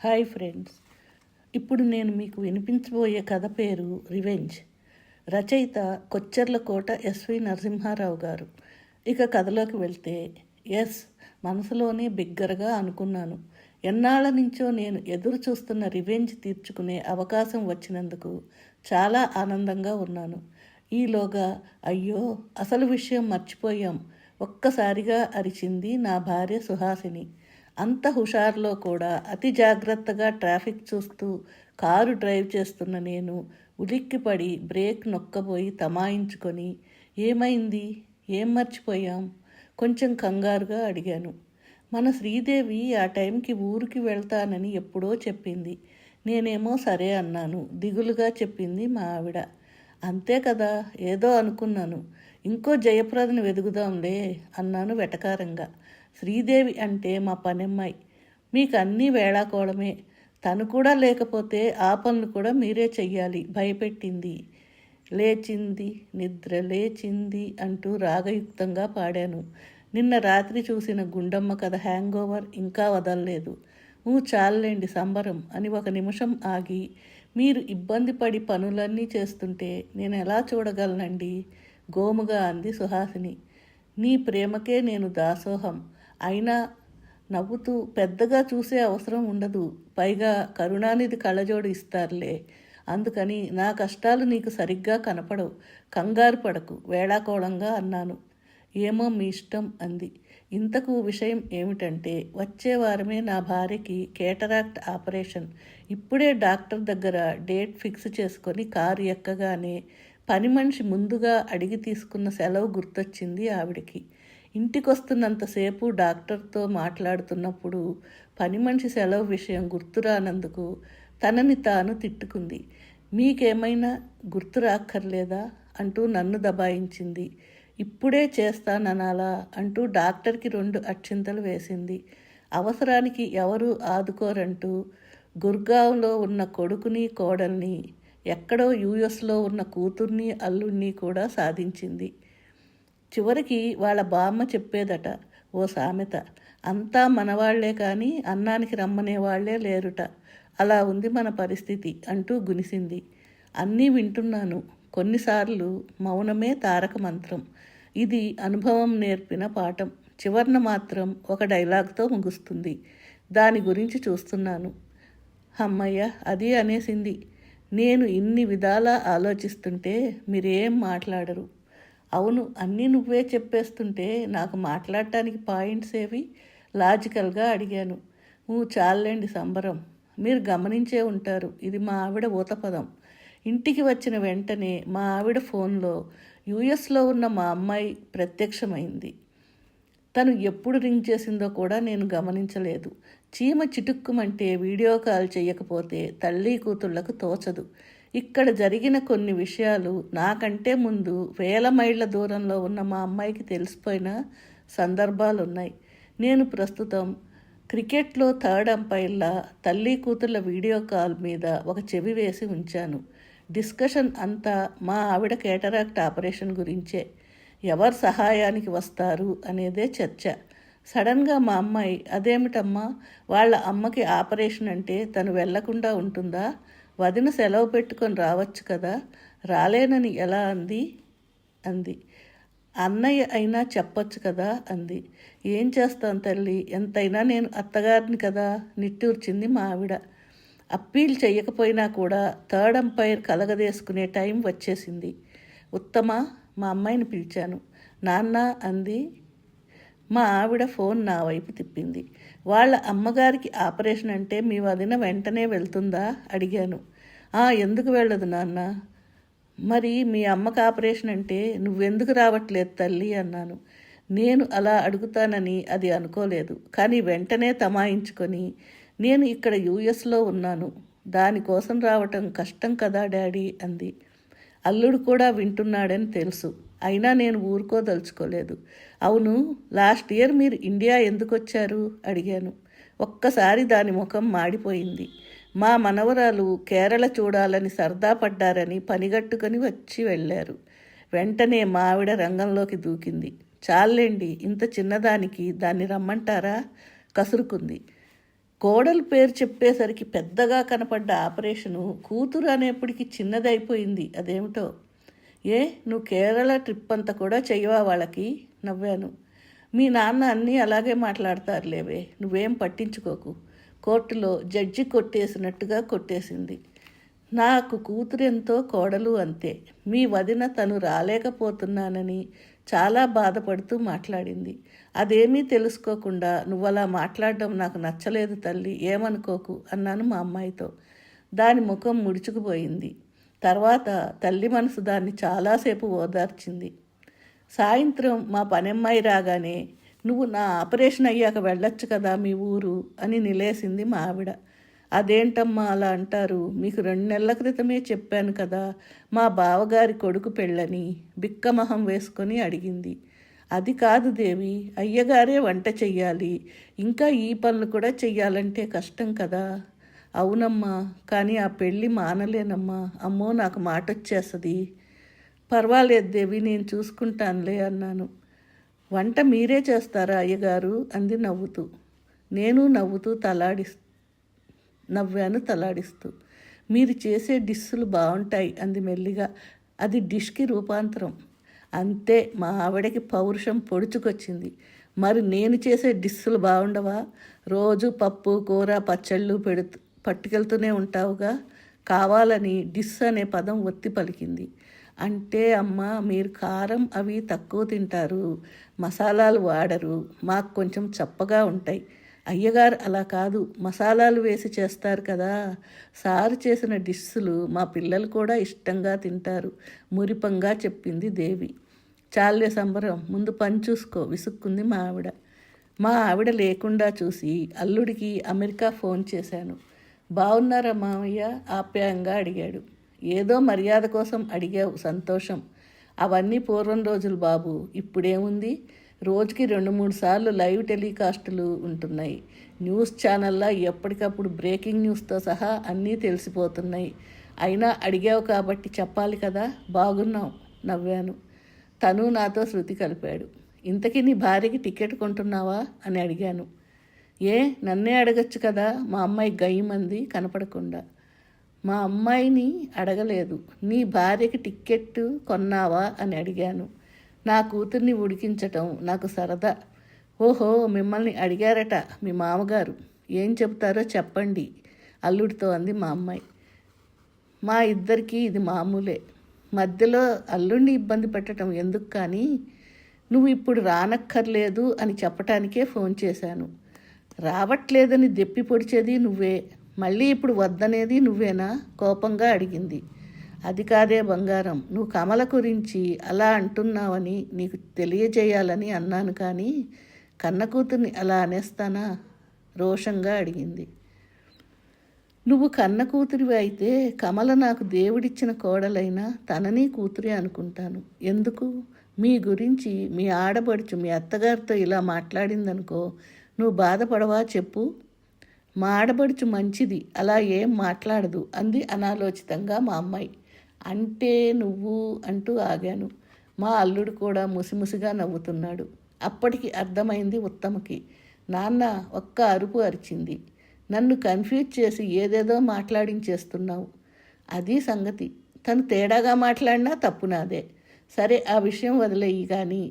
Hi friends, ఇప్పుడు నేను మీకు వినిపించబోయే కథ పేరు రివెంజ్. రచయిత కొచ్చెర్లకోట ఎస్వి నరసింహారావు గారు. ఇక కథలోకి వెళ్తే, మనసులోనే బిగ్గరగా అనుకున్నాను. ఎన్నాళ్ళ నుంచో నేను ఎదురు చూస్తున్న రివెంజ్ తీర్చుకునే అవకాశం వచ్చినందుకు చాలా ఆనందంగా ఉన్నాను. ఈలోగా అయ్యో, అసలు విషయం మర్చిపోయాం ఒక్కసారిగా అరిచింది నా భార్య సుహాసిని. అంత హుషారులో కూడా అతి జాగ్రత్తగా ట్రాఫిక్ చూస్తూ కారు డ్రైవ్ చేస్తున్న నేను ఉలిక్కిపడి బ్రేక్ నొక్కబోయి తమాయించుకొని, ఏమైంది, ఏం మర్చిపోయాం, కొంచెం కంగారుగా అడిగాను. మన శ్రీదేవి ఆ టైంకి ఊరికి వెళ్తానని ఎప్పుడో చెప్పింది. నేనేమో సరే అన్నాను. దిగులుగా చెప్పింది మా ఆవిడ. అంతే కదా, ఏదో అనుకున్నాను. ఇంకో జయప్రదను వెదుగుదాంలే అన్నాను వెటకారంగా. శ్రీదేవి అంటే మా పనమ్మాయి, మీకు అన్నీ వేళాకోళమే, తను కూడా లేకపోతే ఆ పనులు కూడా మీరే చెయ్యాలి భయపెట్టింది. లేచింది నిద్ర లేచింది అంటూ రాగయుక్తంగా పాడాను. నిన్న రాత్రి చూసిన గుండమ్మ కథ హ్యాంగ్ ఓవర్ ఇంకా వదల్లేదు. చాలండి సంబరం అని ఒక నిమిషం ఆగి, మీరు ఇబ్బంది పడి పనులన్నీ చేస్తుంటే నేను ఎలా చూడగలనండి, గోముగా అంది సుహాసిని. నీ ప్రేమకే నేను దాసోహం. అయినా నవ్వుతూ, పెద్దగా చూసే అవసరం ఉండదు, పైగా కరుణానిధి కళ్ళజోడు ఇస్తారులే, అందుకని నా కష్టాలు నీకు సరిగ్గా కనపడవు, కంగారు పడకు వేళాకోళంగా అన్నాను. ఏమో మీ ఇష్టం అంది. ఇంతకు విషయం ఏమిటంటే, వచ్చే వారమే నా భార్యకి కేటరాక్ట్ ఆపరేషన్. ఇప్పుడే డాక్టర్ దగ్గర డేట్ ఫిక్స్ చేసుకొని కారు ఎక్కగానే పని మనిషి ముందుగా అడిగి తీసుకున్న సెలవు గుర్తొచ్చింది ఆవిడకి. ఇంటికొస్తున్నంతసేపు డాక్టర్తో మాట్లాడుతున్నప్పుడు పని మనిషి సెలవు విషయం గుర్తురానందుకు తనని తాను తిట్టుకుంది. మీకేమైనా గుర్తు రాక్కర్లేదా అంటూ నన్ను దబాయించింది. ఇప్పుడే చేస్తాననాలా అంటూ డాక్టర్కి 2 అక్షింతలు వేసింది. అవసరానికి ఎవరు ఆదుకోరంటూ గుర్గావ్లో ఉన్న కొడుకుని కోడల్ని, ఎక్కడో యుఎస్లో ఉన్న కూతుర్ని అల్లుడిని కూడా సాధించింది. చివరికి వాళ్ళ బామ్మ చెప్పేదట ఓ సామెత, అంతా మనవాళ్లే కానీ అన్నానికి రమ్మనే వాళ్లే లేరుట, అలా ఉంది మన పరిస్థితి అంటూ గునిసింది. అన్నీ వింటున్నాను. కొన్నిసార్లు మౌనమే తారక మంత్రం. ఇది అనుభవం నేర్పిన పాఠం. చివర్న మాత్రం ఒక డైలాగ్తో ముగుస్తుంది. దాని గురించి చూస్తున్నాను. అమ్మయ్య, అది అనేసింది. నేను ఇన్ని విధాలా ఆలోచిస్తుంటే మీరేం మాట్లాడరు. అవును, అన్నీ నువ్వే చెప్పేస్తుంటే నాకు మాట్లాడటానికి పాయింట్స్ ఏవి, లాజికల్గా అడిగాను. చాలండి సంబరం, మీరు గమనించే ఉంటారు, ఇది మా ఆవిడ ఊతపదం. ఇంటికి వచ్చిన వెంటనే మా ఆవిడ ఫోన్లో యుఎస్లో ఉన్న మా అమ్మాయి ప్రత్యక్షమైంది. తను ఎప్పుడు రింగ్ చేసిందో కూడా నేను గమనించలేదు. చీమ చిటుక్కుమంటే వీడియో కాల్ చేయకపోతే తల్లి కూతుళ్లకు తోచదు. ఇక్కడ జరిగిన కొన్ని విషయాలు నాకంటే ముందు వేల మైళ్ళ దూరంలో ఉన్న మా అమ్మాయికి తెలిసిపోయిన సందర్భాలున్నాయి. నేను ప్రస్తుతం క్రికెట్లో 3rd అంపైర్లా తల్లి కూతుళ్ళ వీడియో కాల్ మీద ఒక చెవి వేసి ఉంచాను. డిస్కషన్ అంతా మా ఆవిడ కేటరాక్ట్ ఆపరేషన్ గురించే. ఎవరు సహాయానికి వస్తారు అనేదే చర్చ. సడన్గా మా అమ్మాయి, అదేమిటమ్మా, వాళ్ళ అమ్మకి ఆపరేషన్ అంటే తను వెళ్లకుండా ఉంటుందా, వదిన సెలవు పెట్టుకొని రావచ్చు కదా, రాలేనని ఎలా అంది. అన్నయ్య అయినా చెప్పొచ్చు కదా అంది. ఏం చేస్తాను తల్లి, ఎంతైనా నేను అత్తగారిని కదా, నిట్టూర్చింది మా ఆవిడ. అప్పీల్ చెయ్యకపోయినా కూడా 3rd అంపైర్ కలగదేసుకునే టైం వచ్చేసింది. ఉత్తమ, మా అమ్మాయిని పిలిచాను. నాన్న అంది. మా ఆవిడ ఫోన్ నా వైపు తిప్పింది. వాళ్ళ అమ్మగారికి ఆపరేషన్ అంటే మీ వదిన వెంటనే వెళ్తుందా అడిగాను. ఎందుకు వెళ్ళదు నాన్న. మరి మీ అమ్మకి ఆపరేషన్ అంటే నువ్వెందుకు రావట్లేదు తల్లి అన్నాను. నేను అలా అడుగుతానని అది అనుకోలేదు, కానీ వెంటనే తమాయించుకొని, నేను ఇక్కడ యుఎస్లో ఉన్నాను, దానికోసం రావటం కష్టం కదా డాడీ అంది. అల్లుడు కూడా వింటున్నాడని తెలుసు, అయినా నేను ఊరుకోదలుచుకోలేదు. అవును, లాస్ట్ ఇయర్ మీరు ఇండియా ఎందుకు వచ్చారు అడిగాను. ఒక్కసారి దాని ముఖం మాడిపోయింది. మా మనవరాలు కేరళ చూడాలని సరదా పడ్డారని పనిగట్టుకొని వచ్చి వెళ్ళారు. వెంటనే మా ఆవిడ రంగంలోకి దూకింది. చాలండి, ఇంత చిన్నదానికి దాన్ని రమ్మంటారా కసురుకుంది. కోడలు పేరు చెప్పేసరికి పెద్దగా కనపడ్డ ఆపరేషను కూతురు అనేప్పటికీ చిన్నదైపోయింది. అదేమిటో. ఏ నువ్వు కేరళ ట్రిప్ అంతా కూడా చెయ్యవా వాళ్ళకి? నవ్వాను. మీ నాన్న అన్నీ అలాగే మాట్లాడతారులేవే, నువ్వేం పట్టించుకోకు. కోర్టులో జడ్జి కొట్టేసినట్టుగా కొట్టేసింది. నాకు కూతురెంతో కోడలు అంతే. మీ వదిన తను రాలేకపోతున్నానని చాలా బాధపడుతూ మాట్లాడింది. అదేమీ తెలుసుకోకుండా నువ్వలా మాట్లాడడం నాకు నచ్చలేదు తల్లి, ఏమనుకోకు అన్నాను మా అమ్మాయితో. దాని ముఖం ముడుచుకుపోయింది. తర్వాత తల్లి మనసు దాన్ని చాలాసేపు ఓదార్చింది. సాయంత్రం మా పనమ్మాయి రాగానే, నువ్వు నా ఆపరేషన్ అయ్యాక వెళ్ళొచ్చు కదా మీ ఊరు అని నిలేసింది మా ఆవిడ. అదేంటమ్మా అలా అంటారు, మీకు 2 నెలల క్రితమే చెప్పాను కదా మా బావగారి కొడుకు పెళ్ళని బిక్కమొహం వేసుకొని అడిగింది. అది కాదు దేవి, అయ్యగారే వంట చెయ్యాలి, ఇంకా ఈ పనులు కూడా చెయ్యాలంటే కష్టం కదా. అవునమ్మా, కానీ ఆ పెళ్ళి మానలేనమ్మా. అమ్మో నాకు మాట వచ్చేస్తుంది. పర్వాలేదు దేవి, నేను చూసుకుంటానులే అన్నాను. వంట మీరే చేస్తారా అయ్యగారు అంది నవ్వుతూ. నేను నవ్వాను తలాడిస్తూ. మీరు చేసే డిష్లు బాగుంటాయి అంది మెల్లిగా. అది డిష్కి రూపాంతరం. అంతే, మా ఆవిడకి పౌరుషం పొడుచుకొచ్చింది. మరి నేను చేసే డిష్లు బాగుండవా? రోజు పప్పు కూర పచ్చళ్ళు పట్టుకెళ్తూనే ఉంటావుగా. కావాలని డిష్ అనే పదం ఒత్తి పలికింది. అంటే అమ్మ, మీరు కారం అవి తక్కువ తింటారు, మసాలాలు వాడరు, మాకు కొంచెం చప్పగా ఉంటాయి. అయ్యగారు అలా కాదు, మసాలాలు వేసి చేస్తారు కదా. సారు చేసిన డిష్లు మా పిల్లలు కూడా ఇష్టంగా తింటారు మురిపంగా చెప్పింది దేవి. చాలే సంబరం, ముందు పని చూసుకో విసుక్కుంది మా ఆవిడ. మా ఆవిడ లేకుండా చూసి అల్లుడికి అమెరికా ఫోన్ చేశాను. బాగున్నారా మామయ్య ఆప్యాయంగా అడిగాడు. ఏదో మర్యాద కోసం అడిగావు, సంతోషం. అవన్నీ పూర్వం రోజులు బాబు, ఇప్పుడేముంది. రోజుకి 2-3 సార్లు లైవ్ టెలికాస్టులు ఉంటున్నాయి. న్యూస్ ఛానల్లో ఎప్పటికప్పుడు బ్రేకింగ్ న్యూస్తో సహా అన్నీ తెలిసిపోతున్నాయి. అయినా అడిగావు కాబట్టి చెప్పాలి కదా. బాగున్నాం నవ్వాను. తను నాతో శృతి కలిపాడు. ఇంతకీ నీ భార్యకి టికెట్ కొంటున్నావా అని అడిగాను. ఏ, నన్నే అడగచ్చు కదా. మా అమ్మాయి గయ్యమంది కనపడకుండా. మా అమ్మాయిని అడగలేదు, నీ భార్యకి టిక్కెట్టు కొన్నావా అని అడిగాను. నా కూతుర్ని ఉడికించటం నాకు సరదా. ఓహో, మిమ్మల్ని అడిగారట మీ మామగారు, ఏం చెబుతారో చెప్పండి అల్లుడితో అంది మా అమ్మాయి. మా ఇద్దరికీ ఇది మామూలే. మధ్యలో అల్లుడిని ఇబ్బంది పెట్టడం ఎందుకు, కానీ నువ్వు ఇప్పుడు రానక్కర్లేదు అని చెప్పటానికే ఫోన్ చేశాను. రావట్లేదని దెప్పి పొడిచేది నువ్వే, మళ్ళీ ఇప్పుడు వద్దనేది నువ్వేనా కోపంగా అడిగింది. అది కాదే బంగారం, నువ్వు కమల గురించి అలా అంటున్నావని నీకు తెలియజేయాలని అన్నాను, కానీ కన్న కూతుర్ని అలా అనేస్తానా రోషంగా అడిగింది. నువ్వు కన్న కూతురివి అయితే కమల నాకు దేవుడిచ్చిన కోడలైనా తనని కూతురే అనుకుంటాను. ఎందుకు? మీ గురించి మీ ఆడబడుచు మీ అత్తగారితో ఇలా మాట్లాడిందనుకో, నువ్వు బాధపడవా చెప్పు. మా ఆడబడుచు మంచిది, అలా ఏం మాట్లాడదు అంది అనాలోచితంగా మా అమ్మాయి. అంటే నువ్వు అంటూ ఆగాను. మా అల్లుడు కూడా ముసిముసిగా నవ్వుతున్నాడు. అప్పటికి అర్థమైంది ఉత్తమకి. నాన్న ఒక్క అరుపు అరిచింది. నన్ను కన్ఫ్యూజ్ చేసి ఏదేదో మాట్లాడించేస్తున్నావు. అది సంగతి. తను తేడాగా మాట్లాడినా తప్పు నాదే. సరే, ఆ విషయం వదిలేయి. కానీ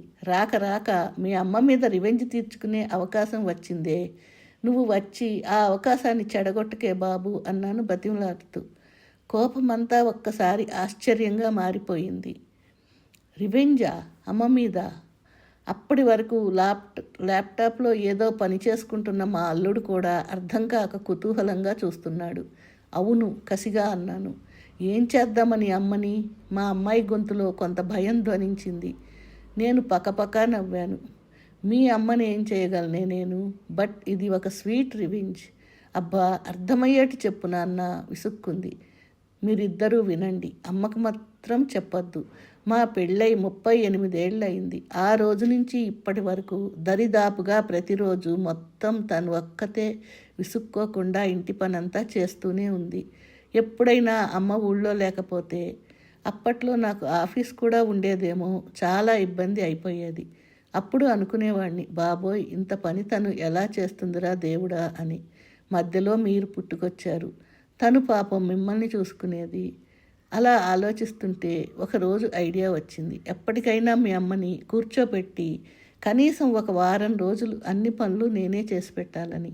రాక మీ అమ్మ మీద రివెంజ్ తీర్చుకునే అవకాశం వచ్చిందే, నువ్వు వచ్చి ఆ అవకాశాన్ని చెడగొట్టకే బాబు అన్నాను బతిమలాడుతూ. కోపమంతా ఒక్కసారి ఆశ్చర్యంగా మారిపోయింది. రివెంజా అమ్మ మీద? అప్పటి వరకు ల్యాప్టాప్లో ఏదో పని చేసుకుంటున్న మా అల్లుడు కూడా అర్థం కాక కుతూహలంగా చూస్తున్నాడు. అవును కసిగా అన్నాను. ఏం చేద్దామని అమ్మని? మా అమ్మాయి గొంతులో కొంత భయం ధ్వనించింది. నేను పకపకా నవ్వాను. మీ అమ్మని ఏం చేయగలనే నేను, బట్ ఇది ఒక స్వీట్ రివెంజ్. అబ్బా, అర్థమయ్యేటి చెప్పు నాన్న విసుక్కుంది. మీరిద్దరూ వినండి, అమ్మకు మాత్రం చెప్పొద్దు. మా పెళ్ళై 38 ఏళ్ళయింది. ఆ రోజు నుంచి ఇప్పటి వరకు దరిదాపుగా ప్రతిరోజు మొత్తం తను ఒక్కతే విసుక్కోకుండా ఇంటి పనంతా చేస్తూనే ఉంది. ఎప్పుడైనా అమ్మ ఊళ్ళో లేకపోతే, అప్పట్లో నాకు ఆఫీస్ కూడా ఉండేదేమో, చాలా ఇబ్బంది అయిపోయేది. అప్పుడు అనుకునేవాడిని, బాబోయ్ ఇంత పని తను ఎలా చేస్తుందిరా దేవుడా అని. మధ్యలో మీరు పుట్టుకొచ్చారు. తను పాపం మిమ్మల్ని చూసుకునేది. అలా ఆలోచిస్తుంటే ఒకరోజు ఐడియా వచ్చింది. ఎప్పటికైనా మీ అమ్మని కూర్చోపెట్టి కనీసం ఒక వారం రోజులు అన్ని పనులు నేనే చేసి పెట్టాలని.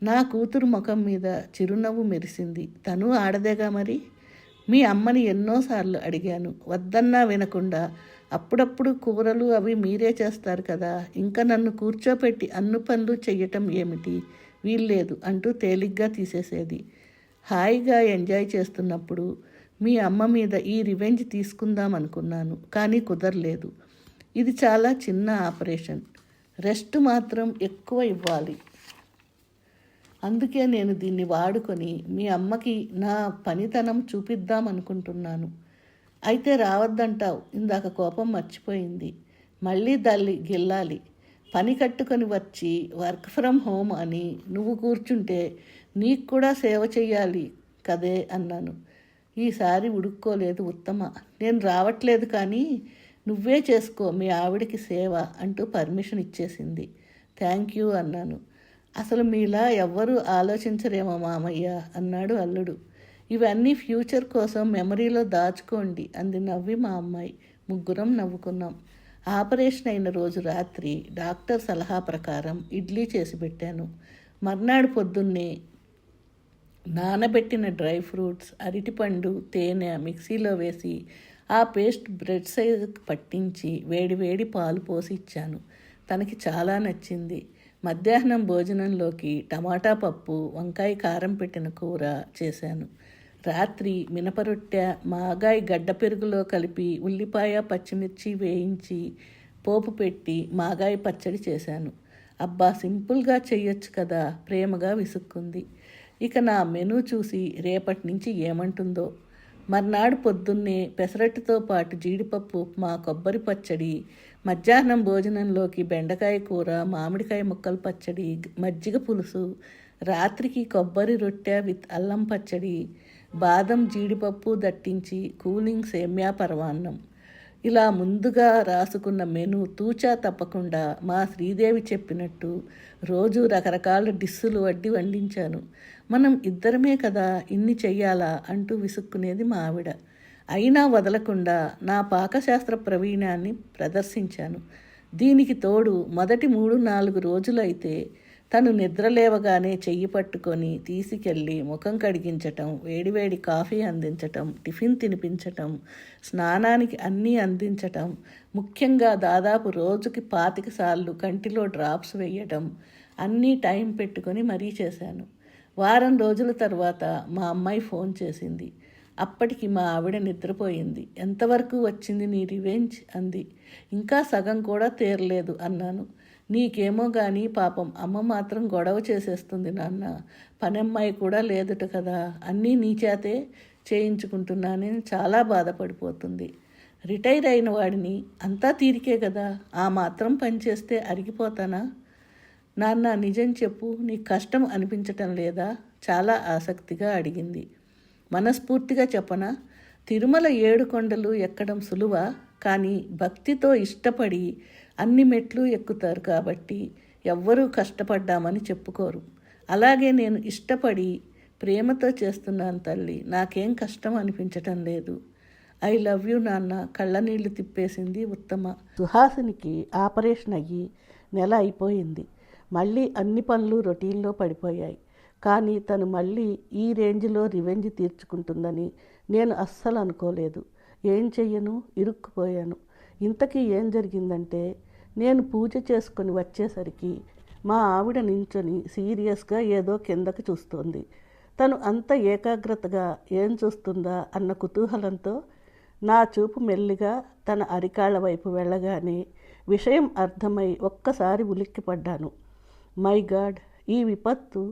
నా కూతురు ముఖం మీద చిరునవ్వు మెరిసింది. తను ఆడదేగా మరి. మీ అమ్మని ఎన్నోసార్లు అడిగాను, వద్దన్నా వినకుండా. అప్పుడప్పుడు కూరలు అవి మీరే చేస్తారు కదా, ఇంకా నన్ను కూర్చోపెట్టి అన్ని పనులు చెయ్యటం ఏమిటి, వీల్లేదు అంటూ తేలిగ్గా తీసేసేది. హాయిగా ఎంజాయ్ చేస్తున్నప్పుడు మీ అమ్మ మీద ఈ రివెంజ్ తీసుకుందాం అనుకున్నాను, కానీ కుదరలేదు. ఇది చాలా చిన్న ఆపరేషన్, రెస్ట్ మాత్రం ఎక్కువ ఇవ్వాలి. అందుకే నేను దీన్ని వాడుకొని మీ అమ్మకి నా పనితనం చూపిద్దాం అనుకుంటున్నాను. అయితే రావద్దంటావు. ఇందాక కోపం మర్చిపోయింది. మళ్ళీ దల్లి గిల్లాలి. పని కట్టుకొని వచ్చి వర్క్ ఫ్రమ్ హోమ్ అని నువ్వు కూర్చుంటే నీకు కూడా సేవ చెయ్యాలి కదే అన్నాను. ఈసారి ఉడుక్కోలేదు ఉత్తమ. నేను రావట్లేదు కానీ నువ్వే చేసుకో మీ ఆవిడకి సేవ అంటూ పర్మిషన్ ఇచ్చేసింది. థ్యాంక్ యూ అన్నాను. అసలు మీలా ఎవ్వరూ ఆలోచించరేమో మామయ్య అన్నాడు అల్లుడు. ఇవన్నీ ఫ్యూచర్ కోసం మెమరీలో దాచుకోండి అంది నవ్వి మా అమ్మాయి. ముగ్గురం నవ్వుకున్నాం. ఆపరేషన్ అయిన రోజు రాత్రి డాక్టర్ సలహా ప్రకారం ఇడ్లీ చేసి పెట్టాను. మర్నాడు పొద్దున్నే నానబెట్టిన డ్రై ఫ్రూట్స్, అరటిపండు, తేనె మిక్సీలో వేసి ఆ పేస్ట్ బ్రెడ్ సైజుకి పట్టించి వేడి పాలు పోసి ఇచ్చాను. తనకి చాలా నచ్చింది. మధ్యాహ్నం భోజనంలోకి టమాటా పప్పు, వంకాయ కారం పెట్టిన కూర చేశాను. రాత్రి మినపరొట్టె, మాగాయ గడ్డ పెరుగులో కలిపి ఉల్లిపాయ పచ్చిమిర్చి వేయించి పోపు పెట్టి మాగాయ పచ్చడి చేశాను. అబ్బా సింపుల్గా చెయ్యొచ్చు కదా, ప్రేమగా విసుక్కుంది. ఇక నా మెనూ చూసి రేపటి నుంచి ఏమంటుందో. మర్నాడు పొద్దున్నే పెసరట్టుతో పాటు జీడిపప్పు ఉప్మా, కొబ్బరి పచ్చడి, మధ్యాహ్నం భోజనంలోకి బెండకాయ కూర, మామిడికాయ ముక్కల పచ్చడి, మజ్జిగ పులుసు, రాత్రికి కొబ్బరి రొట్టె విత్ అల్లం పచ్చడి, బాదం జీడిపప్పు దట్టించి కూలింగ్ సేమ్యా పరమాన్నం. ఇలా ముందుగా రాసుకున్న మెను తూచా తప్పకుండా మా శ్రీదేవి చెప్పినట్టు రోజు రకరకాల డిస్సులు వడ్డి వండించాను. మనం ఇద్దరమే కదా, ఇన్ని చెయ్యాలా అంటూ విసుక్కునేది మా ఆవిడ. అయినా వదలకుండా నా పాకశాస్త్ర ప్రవీణాన్ని ప్రదర్శించాను. దీనికి తోడు మొదటి 3-4 రోజులైతే తను నిద్రలేవగానే చెయ్యి పట్టుకొని తీసుకెళ్ళి ముఖం కడిగించటం, వేడివేడి కాఫీ అందించటం, టిఫిన్ తినిపించటం, స్నానానికి అన్నీ అందించటం, ముఖ్యంగా దాదాపు రోజుకి 25 సార్లు కంటిలో డ్రాప్స్ వేయటం, అన్నీ టైం పెట్టుకొని మరీ చేశాను. వారం రోజుల తర్వాత మా అమ్మాయి ఫోన్ చేసింది. అప్పటికి మా ఆవిడ నిద్రపోయింది. ఎంతవరకు వచ్చింది నీ రివెంజ్ అంది. ఇంకా సగం కూడా తీరలేదు అన్నాను. నీకేమో కానీ పాపం అమ్మ మాత్రం గొడవ చేసేస్తుంది నాన్న. పనమ్మాయి కూడా లేదుట కదా, అన్నీ నీ చేతే చేయించుకుంటున్నానని చాలా బాధపడిపోతుంది. రిటైర్ అయిన వాడిని అంతా తీరికే కదా, ఆ మాత్రం పని చేస్తే అరిగిపోతానా? నాన్న నిజం చెప్పు, నీకు కష్టం అనిపించటం లేదా? చాలా ఆసక్తిగా అడిగింది. మనస్ఫూర్తిగా చెప్పనా? తిరుమల 7 కొండలు ఎక్కడం సులువా? కానీ భక్తితో ఇష్టపడి అన్ని మెట్లు ఎక్కుతారు కాబట్టి ఎవ్వరూ కష్టపడ్డామని చెప్పుకోరు. అలాగే నేను ఇష్టపడి ప్రేమతో చేస్తున్నాను తల్లి, నాకేం కష్టం అనిపించటం లేదు. ఐ లవ్ యూ నాన్న. కళ్ళనీళ్లు తిప్పేసింది ఉత్తమ. సుహాసినికి ఆపరేషన్ అయ్యి నెల అయిపోయింది. మళ్ళీ అన్ని పనులు రొటీన్లో పడిపోయాయి. కానీ తను మళ్ళీ ఈ రేంజ్లో రివెంజ్ తీర్చుకుంటుందని నేను అస్సలు అనుకోలేదు. ఏం చెయ్యను, ఇరుక్కుపోయాను. ఇంతకీ ఏం జరిగిందంటే, నేను పూజ చేసుకొని వచ్చేసరికి మా ఆవిడ నించొని సీరియస్గా ఏదో కిందకి చూస్తోంది. తను అంత ఏకాగ్రతగా ఏం చూస్తుందా అన్న కుతూహలంతో నా చూపు మెల్లిగా తన అరికాళ్ళ వైపు వెళ్ళగానే విషయం అర్థమై ఒక్కసారి ఉలిక్కిపడ్డాను. మై గాడ్, ఈ విపత్తు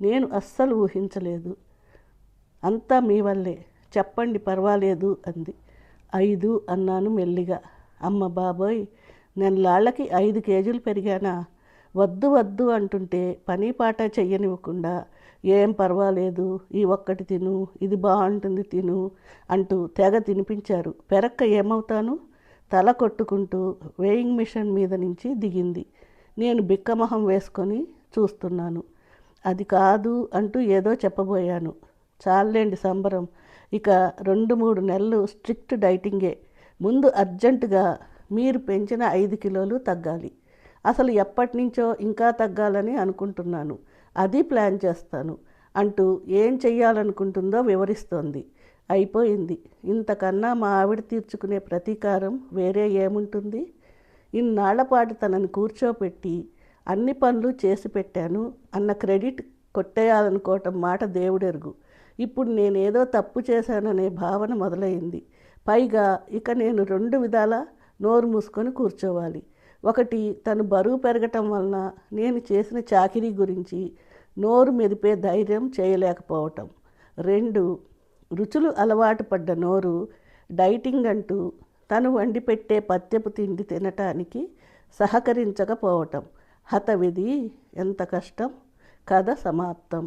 నేను అస్సలు ఊహించలేదు. అంతా మీ వల్లే, చెప్పండి పర్వాలేదు అంది. 5 అన్నాను మెల్లిగా. అమ్మ బాబోయ్, నెల్లాళ్ళకి 5 కేజీలు పెరిగానా? వద్దు వద్దు అంటుంటే పని పాట చెయ్యనివ్వకుండా ఏం పర్వాలేదు, ఈ ఒక్కటి తిను, ఇది బాగుంటుంది తిను అంటూ తెగ తినిపించారు. పెరక్క ఏమవుతాను? తల కొట్టుకుంటూ వేయింగ్ మిషన్ మీద నుంచి దిగింది. నేను బిక్కమొహం వేసుకొని చూస్తున్నాను. అది కాదు అంటూ ఏదో చెప్పబోయాను. చాలండి సంబరం. ఇక 2-3 నెలలు స్ట్రిక్ట్ డైటింగే. ముందు అర్జెంటుగా మీరు పెంచిన 5 కిలోలు తగ్గాలి. అసలు ఎప్పటినుంచో ఇంకా తగ్గాలని అనుకుంటున్నాను. అది ప్లాన్ చేస్తాను అంటూ ఏం చెయ్యాలనుకుంటుందో వివరిస్తోంది. అయిపోయింది. ఇంతకన్నా మా ఆవిడ తీర్చుకునే ప్రతీకారం వేరే ఏముంటుంది? ఇన్నాళ్లపాటు తనని కూర్చోపెట్టి అన్ని పనులు చేసి పెట్టాను అన్న క్రెడిట్ కొట్టేయాలనుకోవటం మాట దేవుడెరుగు. ఇప్పుడు నేనేదో తప్పు చేశాననే భావన మొదలైంది. పైగా ఇక నేను 2 విధాలా నోరు మూసుకొని కూర్చోవాలి. ఒకటి, తను బరువు పెరగటం వలన నేను చేసిన చాకిరీ గురించి నోరు మెదిపే ధైర్యం చేయలేకపోవటం. 2, రుచులు అలవాటు పడ్డ నోరు డైటింగ్ అంటూ తను వండి పెట్టే పత్యపు తిండి తినటానికి సహకరించకపోవటం. హతవిధి. ఎంత కష్టం. కథ సమాప్తం.